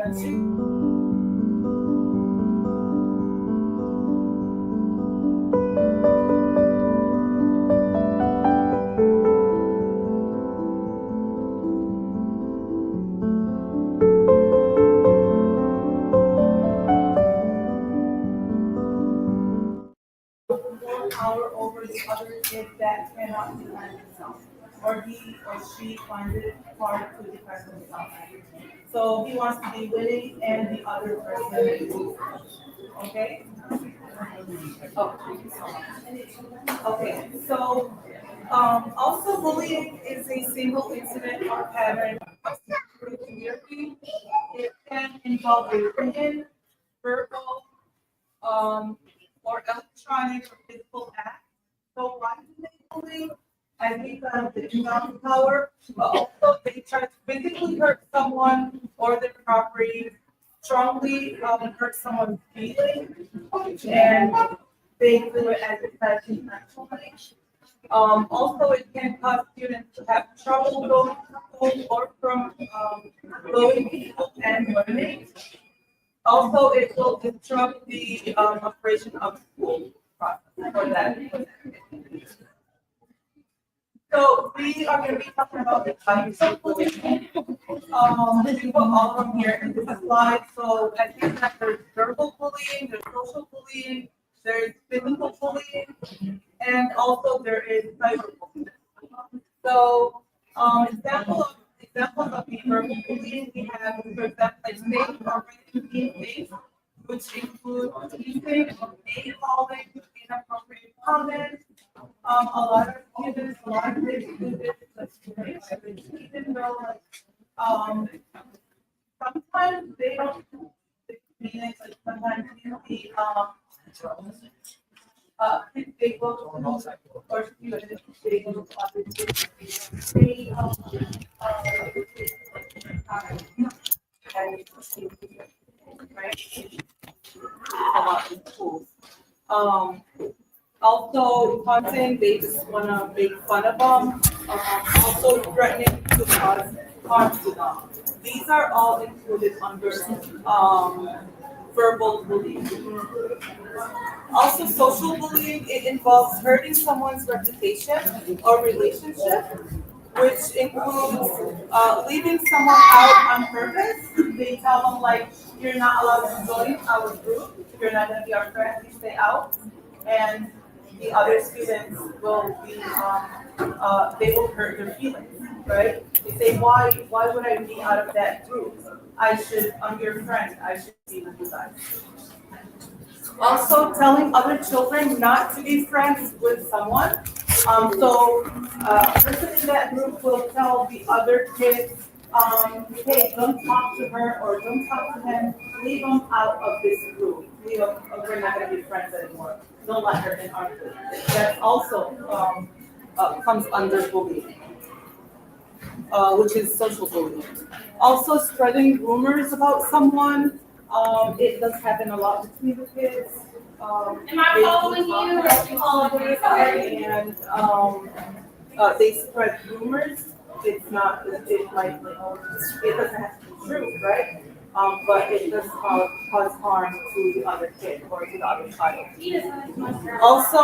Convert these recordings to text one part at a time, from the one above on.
friendship. More power over the other kid that cannot defend himself, or he or she finds it hard to defend himself. So he wants to be winning, and the other person is losing. Okay. Oh, thank you so much. Okay, so also bullying is a single incident or pattern of severity. It can involve a written, verbal, um, or electronic or physical act. So why do they bully? I think the inbound power, but also they try to physically hurt someone or their property, strongly hurt someone's feelings, and they do it as a fashion actually. Also, it can cause students to have trouble going to school or from going to school and learning. Also, it will disrupt the operation of school process for that. So we are going to be talking about the types of bullying. We put all of them here in this slide. So I think that there's verbal bullying, there's social bullying, there's physical bullying, and also there is cyberbullying. So examples of the verbal bullying we have, for example, like name or writing names, which include teasing, name calling, inappropriate comments. A lot of students, a lot of kids do this, even though um, sometimes they don't mean it, like sometimes you see they go to or students, they go to they right? A lot in schools. Um, Also, taunting, they just want to make fun of them. Also, threatening to cause harm to them. These are all included under verbal bullying. Also, social bullying, it involves hurting someone's reputation or relationship, which includes leaving someone out on purpose. They tell them, like, you're not allowed to join our group, you're not going to be our friend, you stay out. And the other students will be, they will hurt their feelings, right? They say, why would I be out of that group? I'm your friend, I should be with you guys. Also, telling other children not to be friends with someone. A person in that group will tell the other kids, hey, don't talk to her or don't talk to him. Leave them out of this group. We're not going to be friends anymore. Don't let her in our group. That also comes under bullying, which is social bullying. Also, spreading rumors about someone. It does happen a lot between the kids. Am I following you or are you following me? Sorry. And they spread rumors. It's not, it doesn't have to be true, right? But it does cause harm to the other kid or to the other child. Also,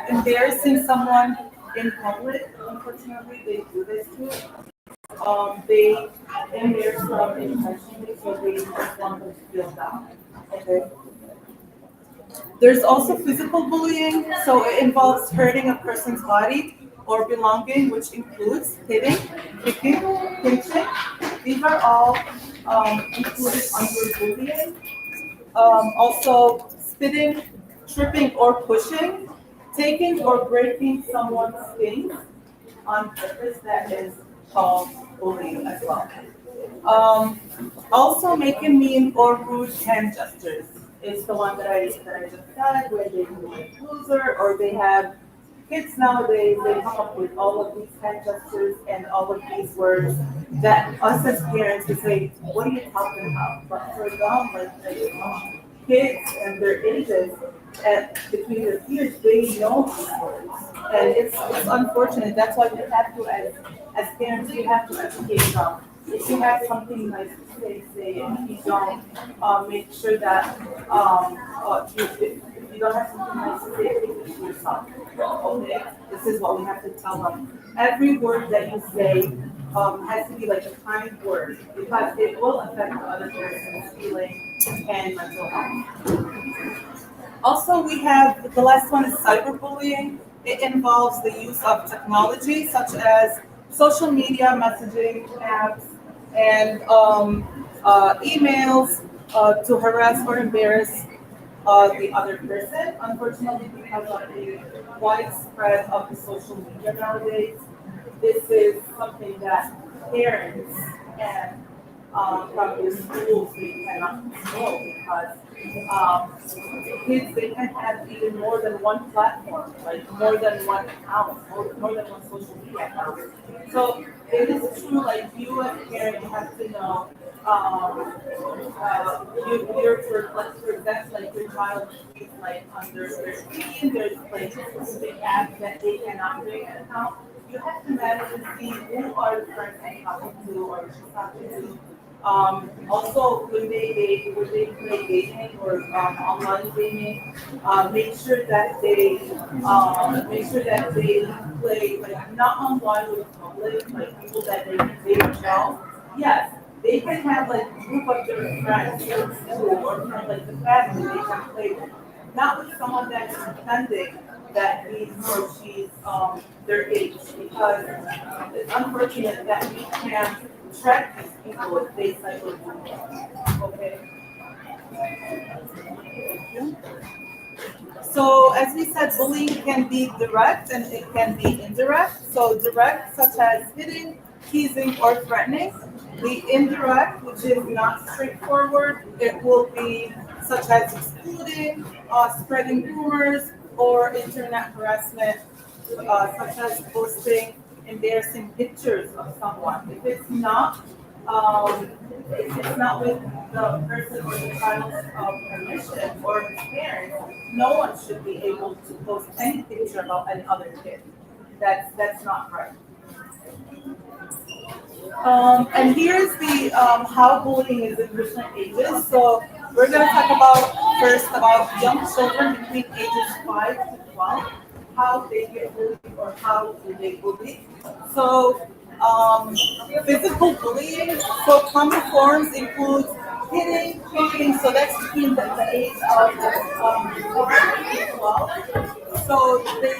embarrassing someone in public, unfortunately, they do this too. They embarrass them intentionally, so they just want them to feel down. Okay. There's also physical bullying, so it involves hurting a person's body or belonging, which includes hitting, kicking, pinching. These are all included under bullying. Also, spitting, tripping, or pushing, taking or breaking someone's things on purpose, that is called bullying as well. Um, Also, making mean or rude hand gestures is the one that I just said, where they do like loser, or they have kids nowadays. They come up with all of these hand gestures and all of these words that us as parents would say, "What are you talking about?" But for them, kids and their ages, at between their peers, they know these words, and it's unfortunate. That's why we have to, as parents, we have to educate them if you have something nice to say it. If you don't, make sure that if you don't have something nice to say, keep it to yourself. Okay, this is what we have to tell them. Every word that you say has to be like a kind word because it will affect the other person's feeling and mental health. Also, we have the last one is cyberbullying. It involves the use of technology such as social media, messaging apps, and emails to harass or embarrass the other person. Unfortunately, because of the widespread of the social media nowadays, this is something that parents and probably schools they cannot control because um, kids they can have even more than one platform, like more than one account, more than one social media account. So it is true, like you as a parent, you have to know you're for example, like your child is like under 13, there's like specific apps that they cannot create an account. You have to manage and see who are the friends I'm talking to or she's talking to. Also, when they play gaming or online gaming, make sure that they play like not online with public like people that they know. Yes, they can have like a group of their friends from school or from like the family they can play with. Not with someone that's pretending that he's or she's their age because it's unfortunate that we can't track these people if they cycle. Okay. So as we said, bullying can be direct and it can be indirect. So direct, such as hitting, teasing, or threatening. The indirect, which is not straightforward, it will be such as excluding, spreading rumors, or internet harassment, such as posting embarrassing pictures of someone. If it's not with the person or the child's permission or the parents, no one should be able to post any picture about any other kid. That's not right. And here's the how bullying is in different ages. So we're going to talk about first about young children between ages 5 to 12, how they get bullied or how do they bully. So physical bullying. So common forms include hitting, kicking. So that's between the age of 4 to 12. So the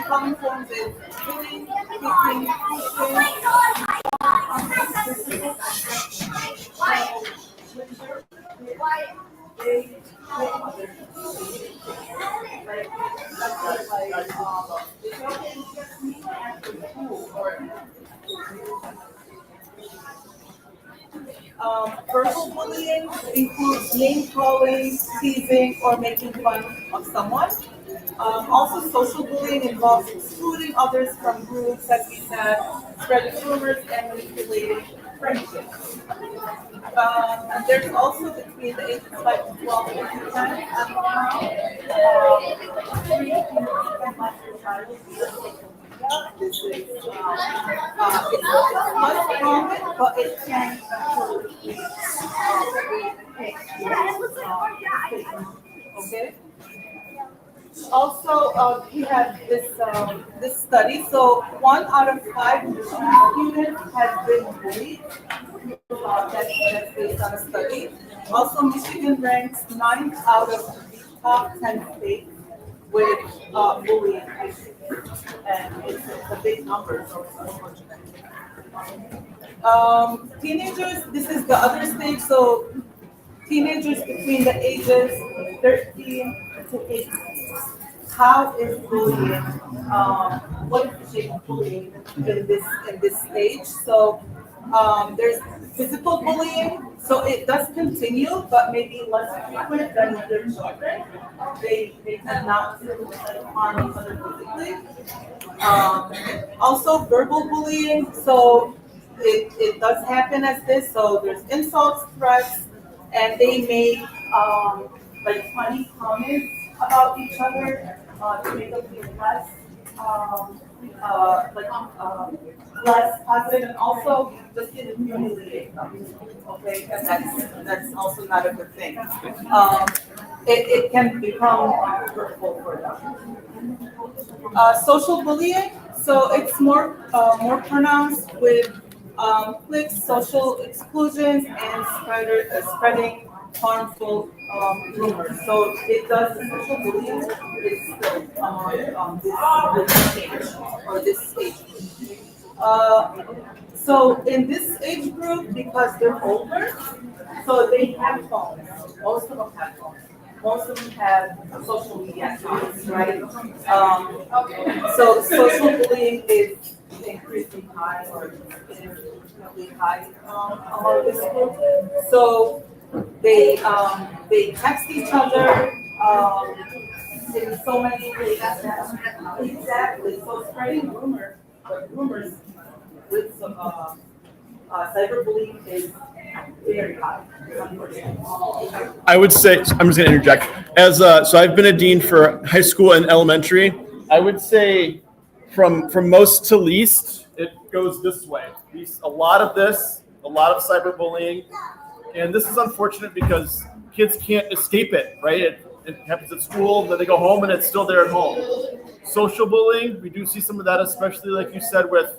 common forms is hitting, kicking, pushing, verbal bullying includes name calling, teasing, or making fun of someone. Also, social bullying involves excluding others from groups, as we said, spreading rumors and manipulating friendships. And there's also between the ages of like 12 and 10 as well. Three, you can let your child be on social media. This is it's much common, but it can actually okay. Also, we have this study. So 1 out of 5 students has been bullied. That's based on a study. Also, Michigan ranks ninth out of the top 10 states with bullying issues, and it's a big number, so it's unfortunate. Teenagers, this is the other stage. So teenagers between the ages 13 to 18. How is bullying? What is the shape of bullying in this stage? So there's physical bullying. So it does continue, but maybe less frequent than other children. They tend not to harm each other physically. Um, Also, verbal bullying. So it does happen as this. So there's insults, threats, and they make like funny comments about each other to make them feel less. Um, like less positive, and also just get humiliated. Okay, and that's also not a good thing. It can become hurtful for them. Social bullying, so it's more pronounced with cliques, social exclusions, and spreading harmful rumors. So it does social bullying is still among this age or this age group. So in this age group, because they're older, so they have phones. Most of them have phones. Most of them have social media accounts, right? So social bullying is increasingly high or significantly high among this group. So they text each other in so many ways. Exactly. So spreading rumors with some cyberbullying is very high, unfortunately. I would say, I'm just going to interject. So I've been a dean for high school and elementary. I would say from most to least, it goes this way. A lot of this, a lot of cyberbullying, and this is unfortunate because kids can't escape it, right? It happens at school, then they go home, and it's still there at home. Social bullying, we do see some of that, especially like you said with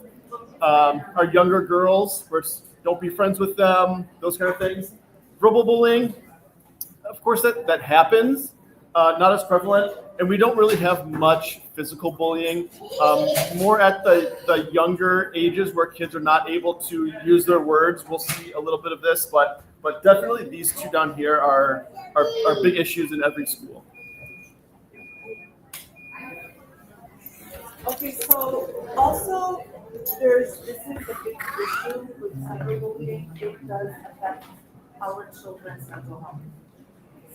our younger girls, where it's don't be friends with them, those kind of things. Verbal bullying, of course, that happens, not as prevalent, and we don't really have much physical bullying. More at the younger ages where kids are not able to use their words, we'll see a little bit of this, but definitely these two down here are big issues in every school. Okay, so also this is a big issue with cyberbullying. It does affect our children's mental health.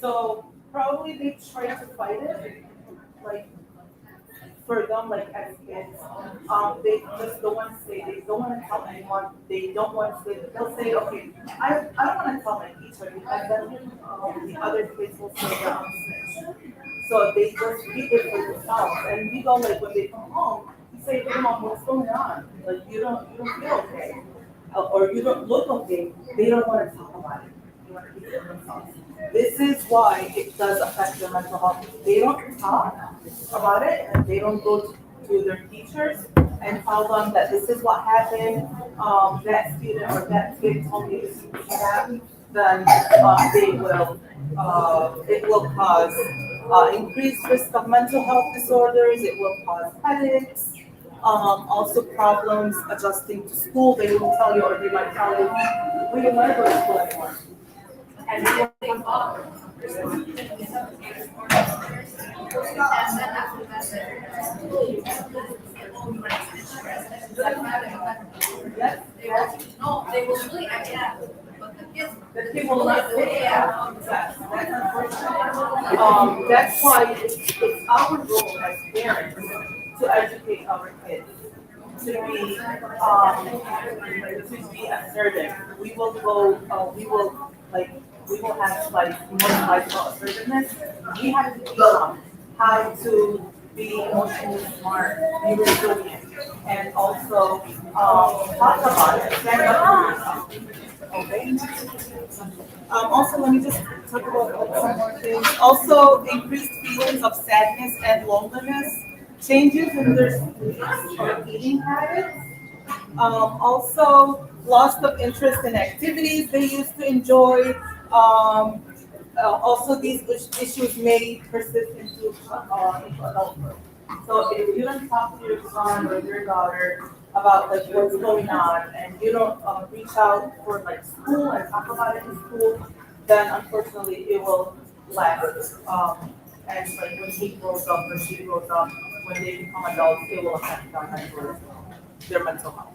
So probably they try to fight it, like for them, like as kids, they just don't want to say, they don't want to tell anyone, they don't want to say, they'll say, okay, I don't want to tell my teacher because then the other kids will say that I'm snitch. So they just keep it for themselves. And we go like when they come home, you say to them, Mom, what's going on? Like you don't feel okay. Or you don't look okay. They don't want to talk about it. They want to keep it for themselves. This is why it does affect their mental health. They don't talk about it and they don't go to their teachers and tell them that this is what happened, that student or that kid told me this is happened, then it will cause increased risk of mental health disorders, it will cause headaches, also problems adjusting to school. They will tell you, or they might tell you, we don't want to go to school anymore. And they will come up. Yes, yes. No, they will really, yeah, but the kids. The people not say, yeah, that's unfortunate. That's why it's our role as parents to educate our kids, to be assertive. We will have like more about assertiveness. We have to teach them how to be emotionally smart, be resilient, and also talk about it, stand up for yourself. Okay. Also, let me just talk about like, some more things. Also, increased feelings of sadness and loneliness, changes in their sleep or eating habits. Also, loss of interest in activities they used to enjoy. Also, these issues may persist into adulthood. So if you don't talk to your son or your daughter about like what's going on, and you don't reach out for like school and talk about it in school, then unfortunately it will last. And like when he grows up or she grows up, when they become adults, it will affect them mentally, their mental health.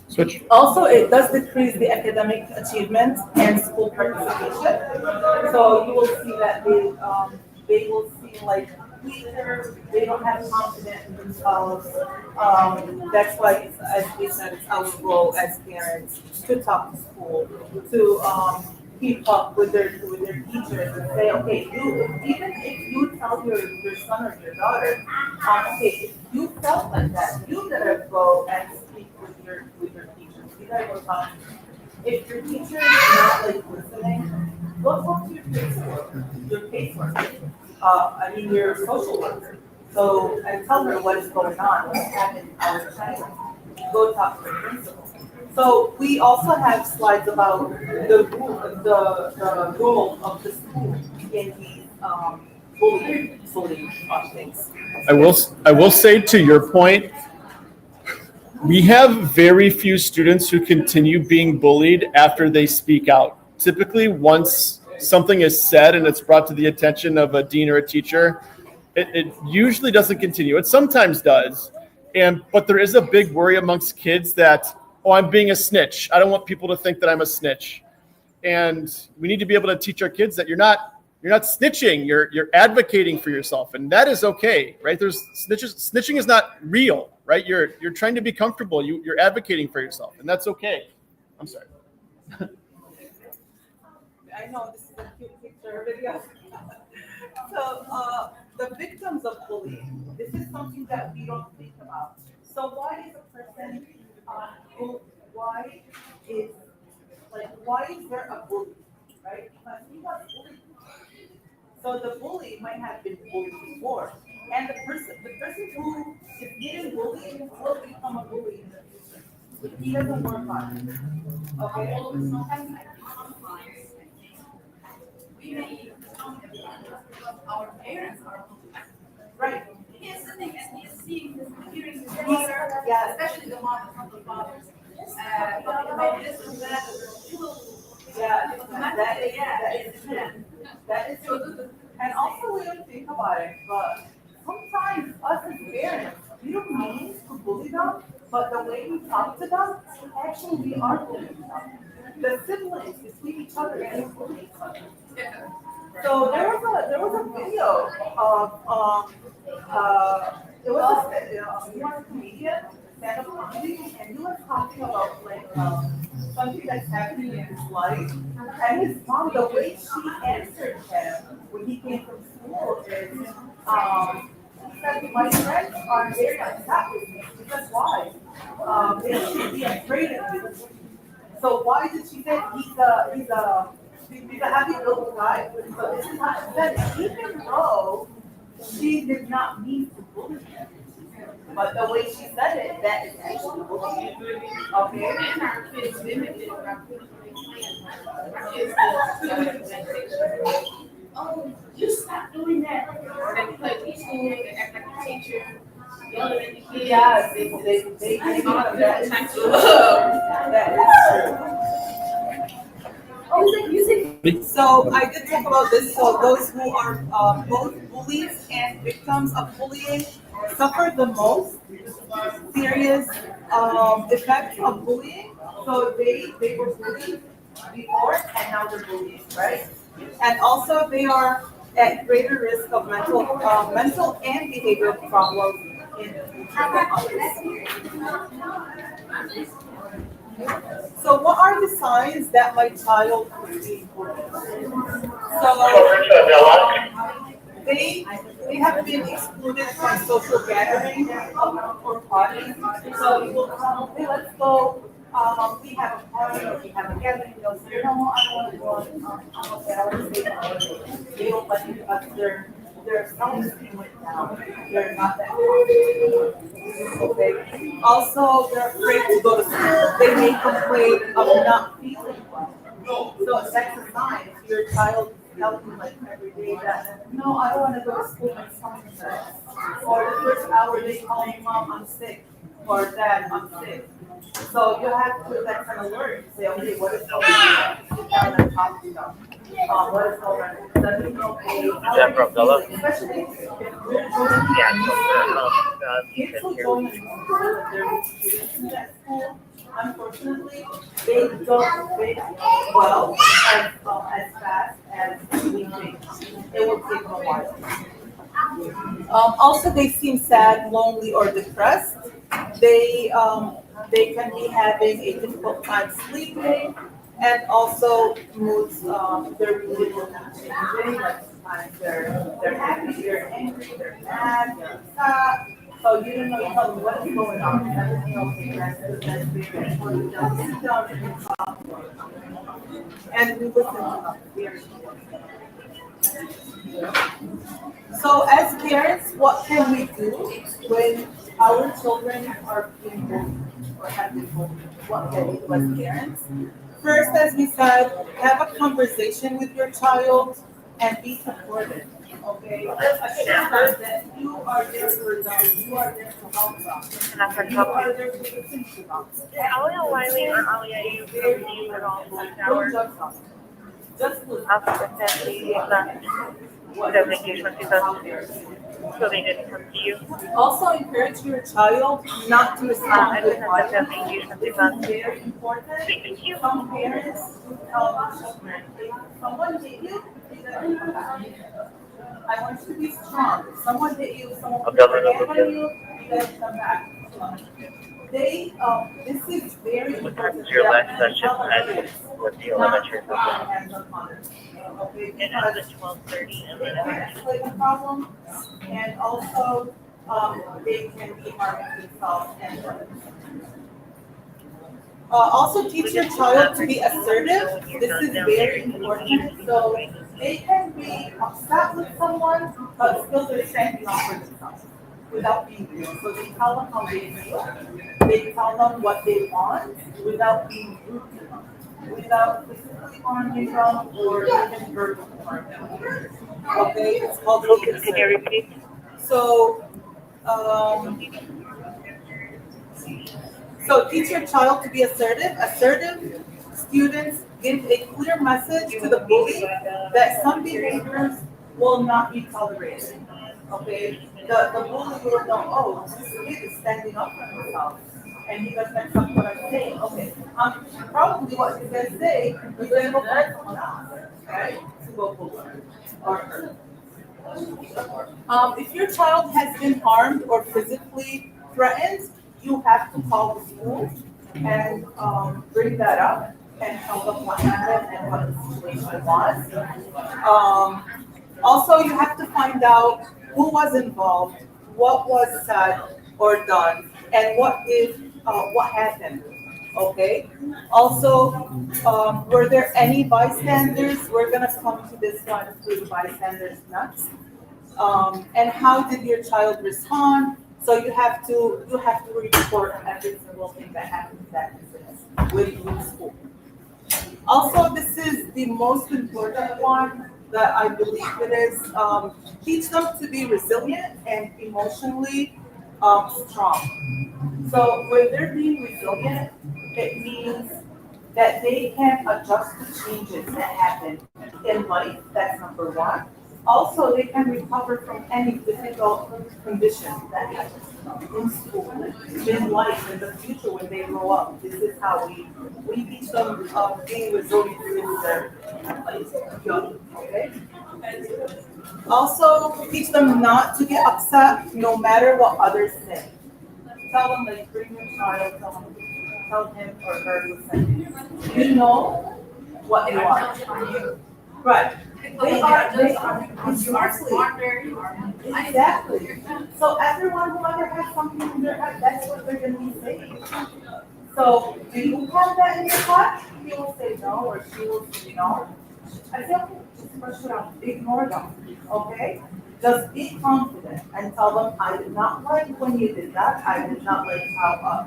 Switch. Also, it does decrease the academic achievement and school participation. So you will see that they will seem like weaker, they don't have confidence in themselves. That's why, as we said, it's our role as parents to talk to school, to keep up with their teachers and say, okay, even if you tell your son or your daughter, okay, if you felt like that, you better go and speak with your teachers. You gotta go talk to them. If your teacher is not like listening, go talk to your caseworker. I mean your social worker. So and tell her what is going on, what's happening in our child. Go talk to the principal. So we also have slides about the role of the school in these bullying things. I will say to your point, we have very few students who continue being bullied after they speak out. Typically, once something is said and it's brought to the attention of a dean or a teacher, it usually doesn't continue. It sometimes does. But there is a big worry amongst kids that, oh, I'm being a snitch. I don't want people to think that I'm a snitch. And we need to be able to teach our kids that you're not snitching, you're advocating for yourself, and that is okay, right? There's snitching is not real, right? You're trying to be comfortable, you're advocating for yourself, and that's okay. I'm sorry. I know this is a cute picture video. So the victims of bullying, this is something that we don't think about. So why is a person why is why is there a bully, right? Because he was bullied. So the bully might have been bullied before, and the person who is getting bullied will become a bully in the future. If he doesn't work on it. Okay? Sometimes we may even our parents are Right. he's sitting and he's seeing this, hearing his brother, Yeah. especially the mother from the fathers, talking about this and that. Yeah, that is true. That is true. And also we don't think about it, but sometimes us as parents, we don't mean to bully them, but the way we talk to them, actually we are bullying them. The siblings between each other and bully each other. So there was a video of it was he was a comedian, stand-up comedy, and he was talking about something that's happening in his life. And his mom, the way she answered him when he came from school is he said, my friends are very upset with me. Because why? They should be afraid of you. So why did she say he's a happy-go-lucky guy? So this is not that even though she did not mean to bully him, but the way she said it, that is actually bullying. Okay. And our kids mimic it. Our kids will oh, you stop doing that. And they play school, they act like a teacher, yelling at the kids. Yeah, they that is true. That is true. So I did talk about this. So those who are both bullies and victims of bullying suffer the most serious effects of bullying. So they were bullied before and now they're bullying, right? And also they are at greater risk of mental and behavioral problems in the future than others. So what are the signs that my child could be bullied? So they have been excluded from social gatherings or parties. So you will come, okay, let's go. We have a party or we have a gathering. They'll say, no, I don't want to go. I'm okay, I want to stay home. They don't like it because their self-esteem went down. They're not that confident. Okay. Also, they're afraid to go to school. They may complain of not feeling well. So that's a sign. If your child tells you like every day that, no, I don't want to go to school, my stomach's hurts. Or the first hour they call me, mom, I'm sick. Or dad, I'm sick. So you have to like kind of learn to say, okay, what is going on? Sit down and talk to them. What is going on? Let me know, hey, how are you feeling? Especially if you're kids who join school and they're new students in that school, unfortunately, they don't fit well as fast as we think. It will take them a while. Also, they seem sad, lonely, or depressed. They can be having a difficult time sleeping. And also moods, their mood will not changing, like sometimes they're happy, they're angry, they're mad, they're sad. So you don't know, you tell them what is going on, is everything okay, that's very important. Just sit down and talk. And we listen to them very carefully. So as parents, what can we do when our children are being bullied or have been bullied? What can we do as parents? First, as we said, have a conversation with your child and be supportive. Okay? Assure that you are there for them, you are there to help them. You are there to listen to them. Alia Wiley or Alia, you confused at all Don't hours judge them. Just listen. after the family left the engagement because so they didn't come to you. Also encourage your child not to respond I with didn't have the violence. family engagement This because is very important. thank you. Some parents do tell their children, if someone hit you, you gotta come back. I want you to be strong. If someone hit you, if someone put their hand on you, you gotta come back. This is very What time important. is your last Yeah, session tell at others with the not elementary to put school? their hands on others. Okay, It because ends at 12:30 and they then can escalate the problem, and also, they can be harming themselves and others. Also teach your child to be assertive. This is very important. So they can be upset with someone, but still they're standing up for themselves without being rude. So they tell them how they feel. They tell them what they want without being rude to them, without physically harming them or even verbally harming them. Okay, it's called being can you assertive. repeat? So, um, so teach your child to be assertive. Assertive students give a clear message to the bully that some behaviors will not be tolerated. Okay? The bully will know, oh, this kid is standing up for himself. And he doesn't accept what I'm saying. Okay. Probably what he's going to say is going to go find someone else, right? To go bully or hurt. If your child has been harmed or physically threatened, you have to call the school and bring that up and tell them what happened and what the situation was. Um, Also, you have to find out who was involved, what was said or done, and what happened. Okay. Also, were there any bystanders? We're gonna come to this one through the bystanders next. And how did your child respond? So you have to report every single thing that happened in that incident with school. Also, this is the most important one that I believe it is. Teach them to be resilient and emotionally strong. So when they're being resilient, it means that they can adjust to changes that happen in life. That's number one. Also, they can recover from any difficult condition that happens in school, in life, in the future when they grow up. This is how we teach them being resilient since they're like young. Okay. Also, teach them not to get upset no matter what others say. Tell them, like, bring your child, tell him or her, listen, you know what you are. Right. Exactly. Exactly. So everyone, whoever has something in their head, that's what they're gonna be saying. So do you have that in your heart? He will say no, or she will say no. I say, okay, just brush it out, ignore them, okay? Just be confident and tell them, I did not like when you did that. I did not like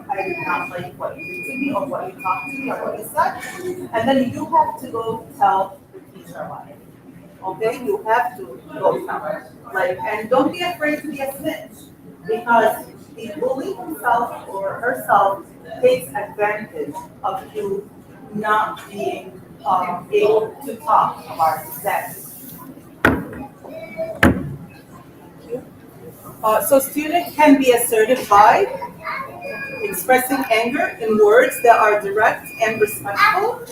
I did not like what you did to me or what you talked to me or what you said. And then you have to go tell the teacher about it. Okay, you have to go tell her. Like, and don't be afraid to be a snitch because the bully himself or herself takes advantage of you not being able to talk about that. So student can be assertive by expressing anger in words that are direct and respectful.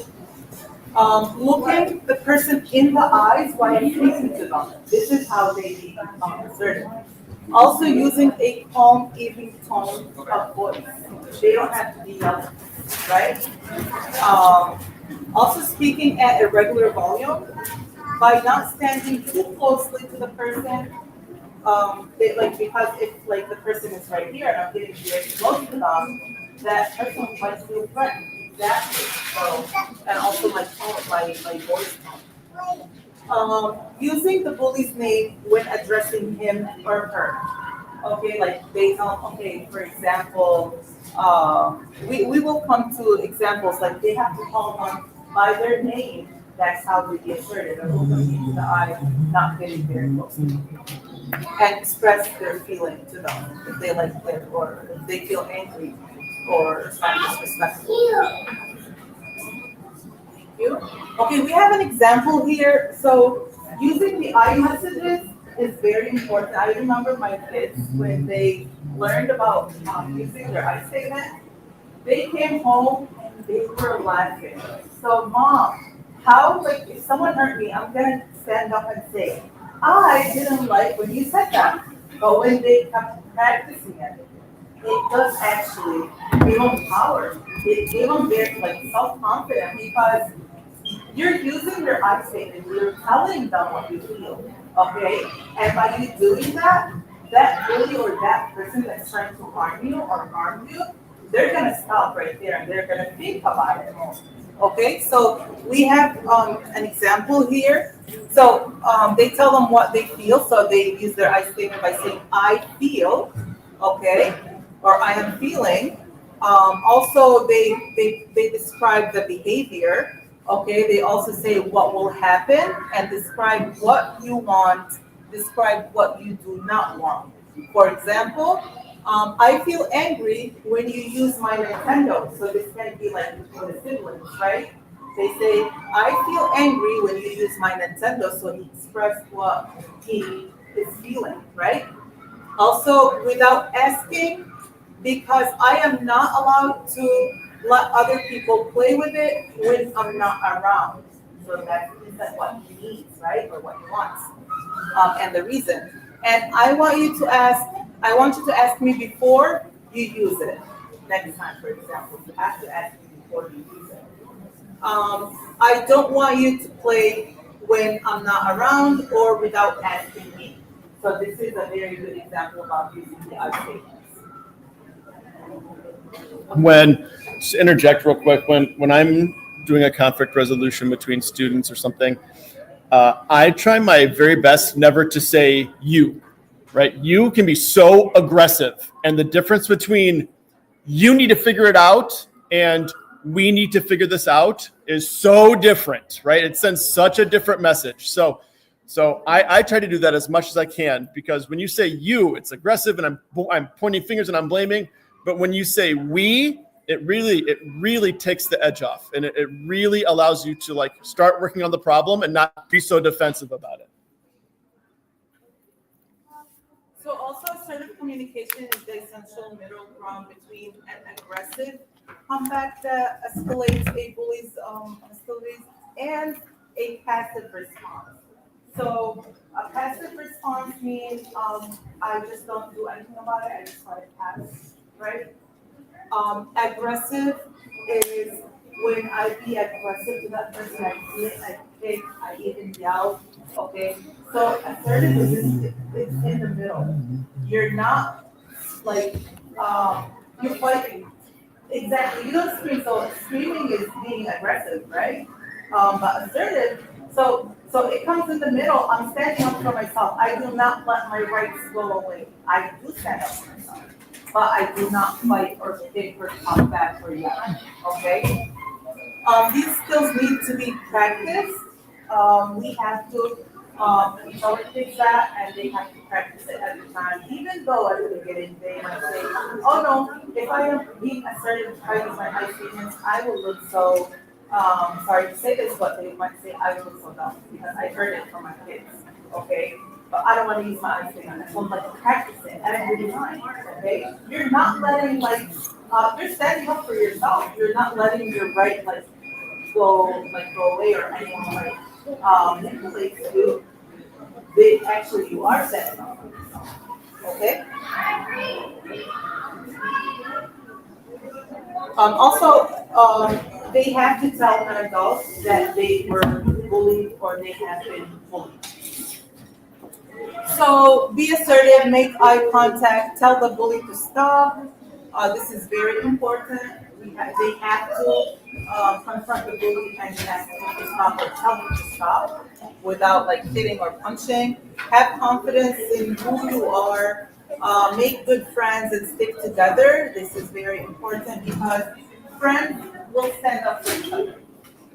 Looking the person in the eyes while speaking to them. This is how they become assertive. Also using a calm, even tone of voice. They don't have to be yelling, right? Also speaking at a regular volume, by not standing too closely to the person, like because if like the person is right here and I'm getting very close to them, that person might feel threatened. Exactly. So, and also my tone, my voice tone. Using the bully's name when addressing him or her. Okay, like based on, okay, for example, we will come to examples like they have to call one by their name. That's how they get asserted. Or look them into the eye, not getting very close to them, and express their feeling to them if they like it or if they feel angry or find disrespectful. You? Okay, we have an example here. So using the I messages is very important. I remember my kids when they learned about using their I statement, they came home and they were laughing. So mom, how like if someone hurt me, I'm gonna stand up and say, I didn't like when you said that. But when they kept practicing it, it does actually give them power. It gave them very like self-confidence because you're using your I statement. You're telling them what you feel, okay? And by you doing that, that bully or that person that's trying to harm you or harm you, they're gonna stop right there and they're gonna think about it more. Okay, so we have an example here. So they tell them what they feel, so they use their I statement by saying "I feel," okay, or "I am feeling." Also, they describe the behavior. Okay, they also say what will happen and describe what you want, describe what you do not want. For example, I feel angry when you use my Nintendo. So this can be like between the siblings, right? They say, I feel angry when you use my Nintendo. So he expressed what he is feeling, right? Also, without asking, because I am not allowed to let other people play with it when I'm not around. So that's what he needs, right? Or what he wants. And the reason. And I want you to ask me before you use it. Next time, for example, you have to ask me before you use it. I don't want you to play when I'm not around or without asking me. So this is a very good example about using the I statements. When just interject real quick, when I'm doing a conflict resolution between students or something, I try my very best never to say you, right? You can be so aggressive, and the difference between you need to figure it out and we need to figure this out is so different, right? It sends such a different message. So I try to do that as much as I can, because when you say you, it's aggressive and I'm pointing fingers and I'm blaming. But when you say we, it really takes the edge off, and it really allows you to like start working on the problem and not be so defensive about it. So also assertive communication is the essential middle ground between an aggressive comeback that escalates a bully's hostilities and a passive response. So a passive response means I just don't do anything about it, I just let it pass, right? Aggressive is when I be aggressive to that person, I hit, I kick, I even yell. Okay, so assertive is it's in the middle. You're not like you're fighting. Exactly. You don't scream. So screaming is being aggressive, right? But assertive. So it comes in the middle. I'm standing up for myself. I do not let my rights go away. I do stand up for myself, but I do not fight or kick or talk back or yell. Okay. These skills need to be practiced. We have to cultivate that, and they have to practice it every time. Even though at the beginning they might say, "Oh no, if I am being assertive, trying to use my high statements, I will look so." Sorry to say this, but they might say, "I will look so dumb," because I heard it from my kids. Okay. But I don't want to use my high statement. So I'm like, practice it every time. Okay. You're not letting you're standing up for yourself. You're not letting your right go away or anyone manipulates you. They actually you are setting up for yourself. Okay? They have to tell an adult that they were bullied or they have been bullied. So be assertive, make eye contact, tell the bully to stop. This is very important. They have to confront the bully and ask him to stop or tell him to stop without like hitting or punching. Have confidence in who you are. Make good friends and stick together. This is very important because friends will stand up for each other,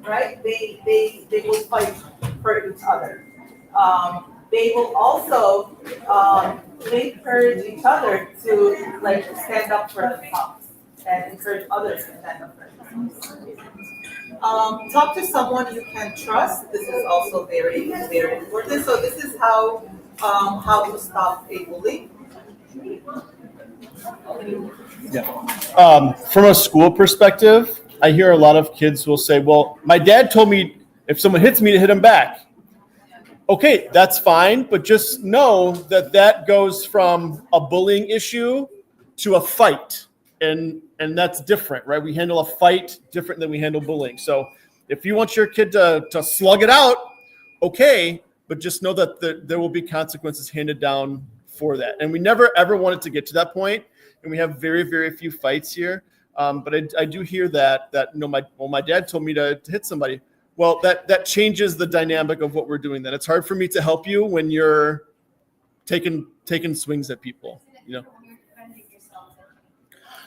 right? They will fight for each other. They will also encourage each other to like stand up for themselves and encourage others to stand up for themselves. Talk to someone you can trust. This is also very very important. So this is how to stop a bully. Yeah. From a school perspective, I hear a lot of kids will say, "Well, my dad told me if someone hits me to hit him back." Okay, that's fine, but just know that that goes from a bullying issue to a fight, and that's different, right? We handle a fight different than we handle bullying. So if you want your kid to slug it out, okay, but just know that there will be consequences handed down for that. And we never ever want it to get to that point, and we have very very few fights here. But I do hear that my dad told me to hit somebody. Well, that changes the dynamic of what we're doing. Then it's hard for me to help you when you're taking swings at people. You know.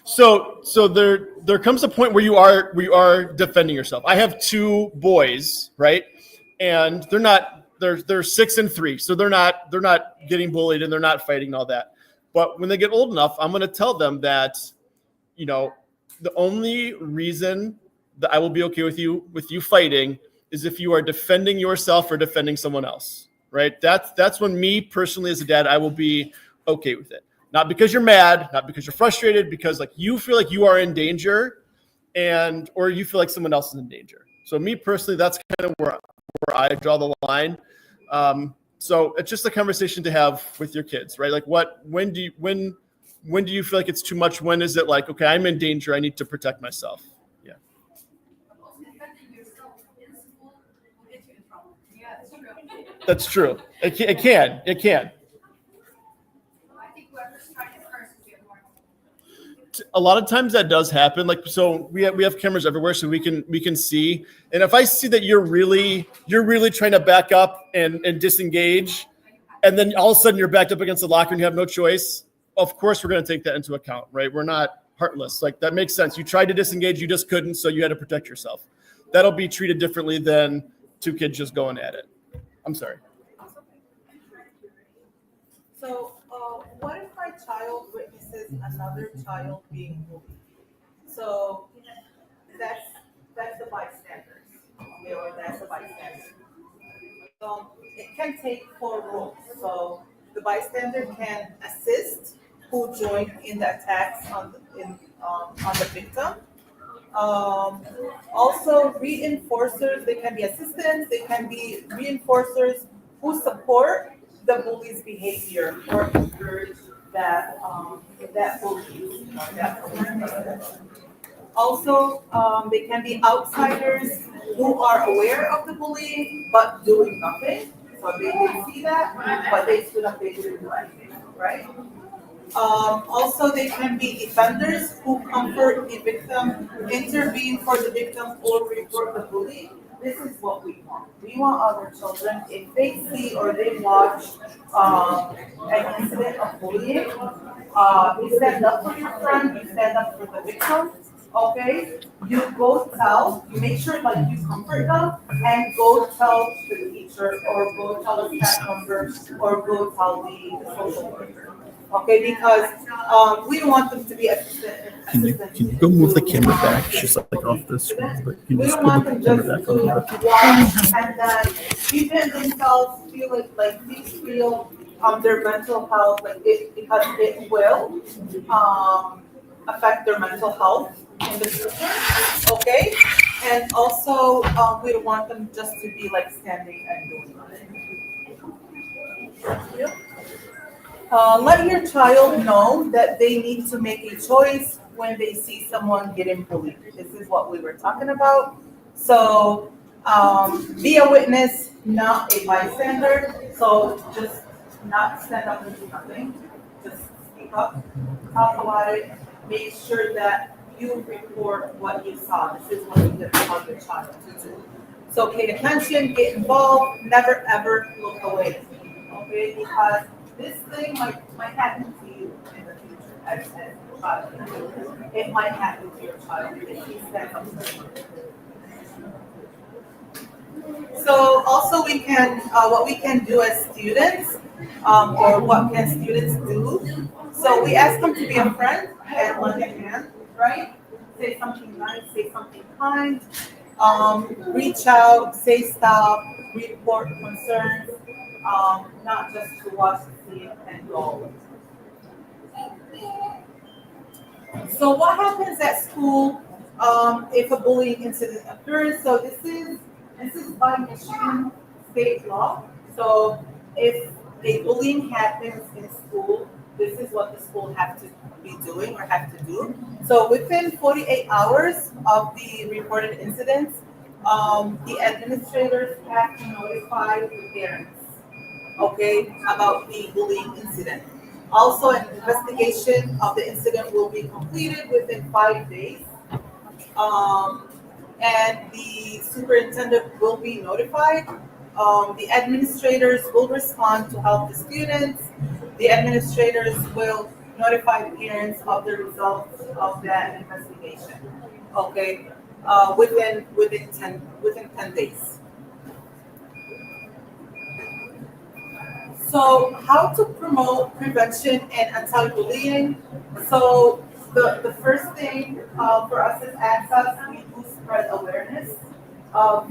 So there comes a point where you are defending yourself. I have two boys, right, and they're 6 and 3, so they're not getting bullied and they're not fighting and all that. But when they get old enough, I'm going to tell them that, the only reason that I will be okay with you fighting is if you are defending yourself or defending someone else, right? That's when me personally as a dad, I will be okay with it. Not because you're mad, not because you're frustrated, because like you feel like you are in danger or you feel like someone else is in danger. So me personally, that's kind of where I draw the line. So it's just a conversation to have with your kids, right? Like when do you feel like it's too much? When is it like, okay, I'm in danger, I need to protect myself? Yeah. That's true. It can. A lot of times that does happen. Like, so we have cameras everywhere, so we can see. And if I see that you're really trying to back up and disengage, and then all of a sudden you're backed up against the locker and you have no choice, of course we're going to take that into account, right? We're not heartless. Like, that makes sense. You tried to disengage, you just couldn't, so you had to protect yourself. That'll be treated differently than two kids just going at it. I'm sorry. So, what if my child witnesses another child being bullied? So that's the bystanders, okay, or that's the bystander. It can take 4 roles. So the bystander can assist who joined in the attacks on the victim. Also, reinforcers, they can be assistants, they can be reinforcers who support the bully's behavior or encourage that bully. Also, they can be outsiders who are aware of the bullying but doing nothing. So they see that, but they stood up, they didn't do anything, right? Also, they can be defenders who comfort the victim, intervene for the victim, or report the bully. This is what we want. We want our children, if they see or they watch an incident of bullying, you stand up for your friend, you stand up for the victim, okay? You go tell, you make sure like you comfort them, and go tell the teacher, or go tell the staff member, or go tell the social worker. Okay, because we don't want them to be assistant. Can you go move the camera back? She's like off the screen, but can you We just don't put want the them camera just back on to the watch and then even themselves feel like these feel their mental health, like because it will affect their mental health in the future. Okay, and also we don't want them just to be like standing and doing nothing. Let your child know that they need to make a choice when they see someone getting bullied. This is what we were talking about. So, be a witness, not a bystander. So just not stand up and do nothing. Just speak up, talk about it, make sure that you report what you saw. This is what you can tell your child to do. So pay attention, get involved, never ever look away. Okay, because this thing might happen to you in the future as a child. It might happen to your child if you stand up to it. So also we can, what we can do as students, or what can students do? So we ask them to be a friend and lend a hand, right? Say something nice, say something kind, reach out, say stop, report concerns, not just to watch, see, and go. So what happens at school if a bullying incident occurs? So this is by Michigan state law. So if a bullying happens in school, this is what the school have to be doing or have to do. So within 48 hours of the reported incidents, the administrators have to notify the parents, okay, about the bullying incident. Also, an investigation of the incident will be completed within 5 days. Um, and the superintendent will be notified. The administrators will respond to help the students. The administrators will notify the parents of the results of that investigation. Okay, within 10 days. So, how to promote prevention and anti-bullying? So, the first thing for us as access, we do spread awareness of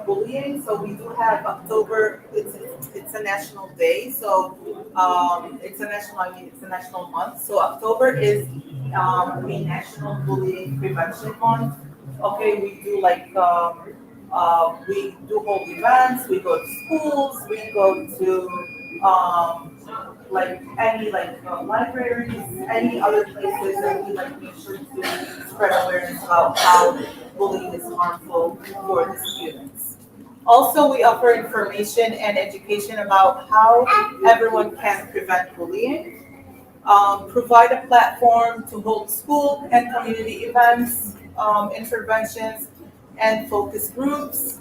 bullying. So we do have October. It's a national day. So it's a national. I mean, it's a national month. So October is the National Bullying Prevention Month. Okay, we do like we do hold events. We go to schools. We go to like any libraries, any other places that we like make sure to spread awareness about how bullying is harmful for the students. Also, we offer information and education about how everyone can prevent bullying, provide a platform to hold school and community events, interventions, and focus groups.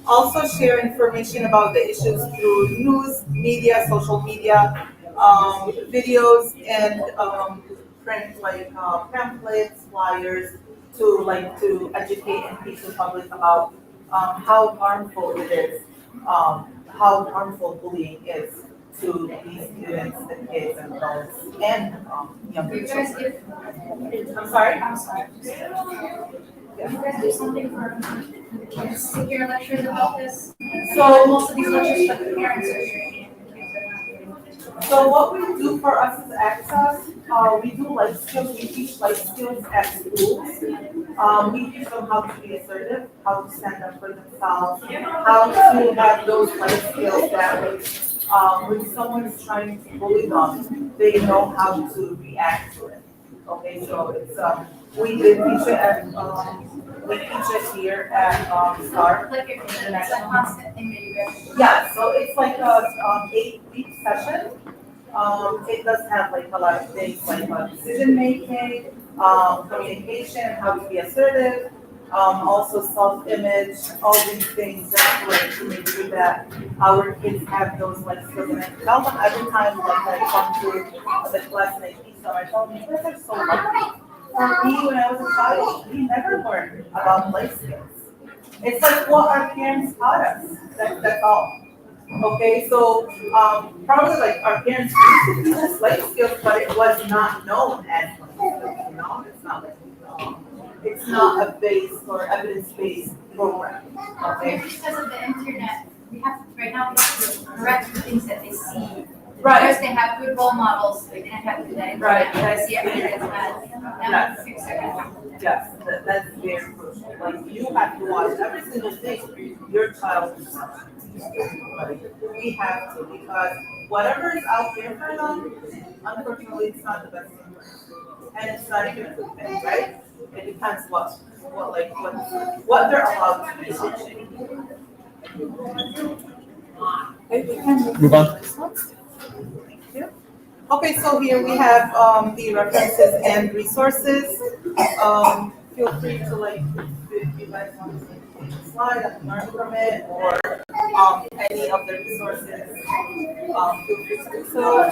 Also share information about the issues through news, media, social media, videos, and print like pamphlets, flyers to educate and teach the public about how harmful it is, how harmful bullying is to these students, the kids, and adults, and younger You guys children. give, I'm sorry. I'm sorry. You guys do something for the kids to hear lectures about this? So Most of these lectures that the parents are sharing. So what we do for us as access, we do life skills. We teach life skills at schools. We teach them how to be assertive, how to stand up for themselves, how to have those life skills that when someone is trying to bully them, they know how to react to it. Okay, so it's we did teach it at we teach it here at STAR. Like it's a constant thing that you guys do. Yeah, so it's like a 8-week session. It does have like a lot of things like decision making, communication, how to be assertive, also self-image, all these things that way to make sure that our kids have those like skills. And I tell them every time like I come to the class and I teach them, I tell them, you guys are so lucky. For me, when I was a child, we never learned about life skills. It's like what our parents taught us. That's all. Okay, so probably like our parents used to teach us life skills, but it was not known as life skills. You know, it's not like it's not a based or evidence-based program. Okay, Because of the internet, we have to, right now, we have to correct the things that they see. right, Because they have good role models, they can't have good internet. Right. They see everything that's bad. Now, fix it. yes, that's very crucial. Like you have to watch every single thing your child does. We have to, because whatever is out there for them, unfortunately, it's not the best thing for them. And it's not even a good thing, right? It depends what they're allowed to do. Move on. Okay, so here we have the references and resources. Feel free to if you guys want to take a slide and learn from it, or any of the resources, feel free to do so.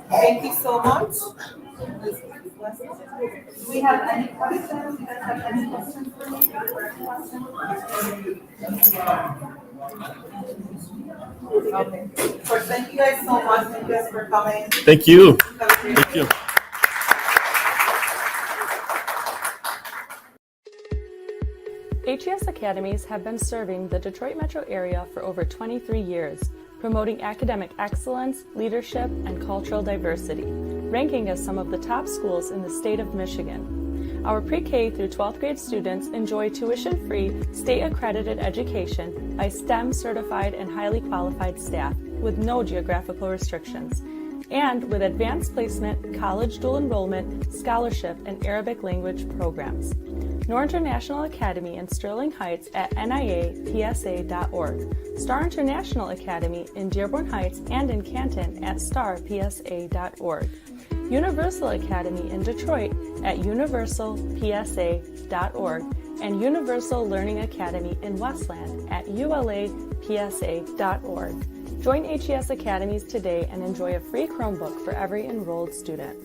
Thank you so much. Do we have any questions? You guys have any questions for me? Okay. Of course, thank you guys so much. Thank you guys for coming. Thank you. Have a great Thank day. you. HES Academies have been serving the Detroit metro area for over 23 years, promoting academic excellence, leadership, and cultural diversity, ranking as some of the top schools in the state of Michigan. Our pre-K through 12th grade students enjoy tuition-free, state-accredited education by STEM certified and highly qualified staff with no geographical restrictions, and with advanced placement, college dual enrollment, scholarship, and Arabic language programs. Nor International Academy in Sterling Heights at niapsa.org, Star International Academy in Dearborn Heights and in Canton at starpsa.org, Universal Academy in Detroit at universalpsa.org, and Universal Learning Academy in Westland at ulapsa.org. Join HES Academies today and enjoy a free Chromebook for every enrolled student.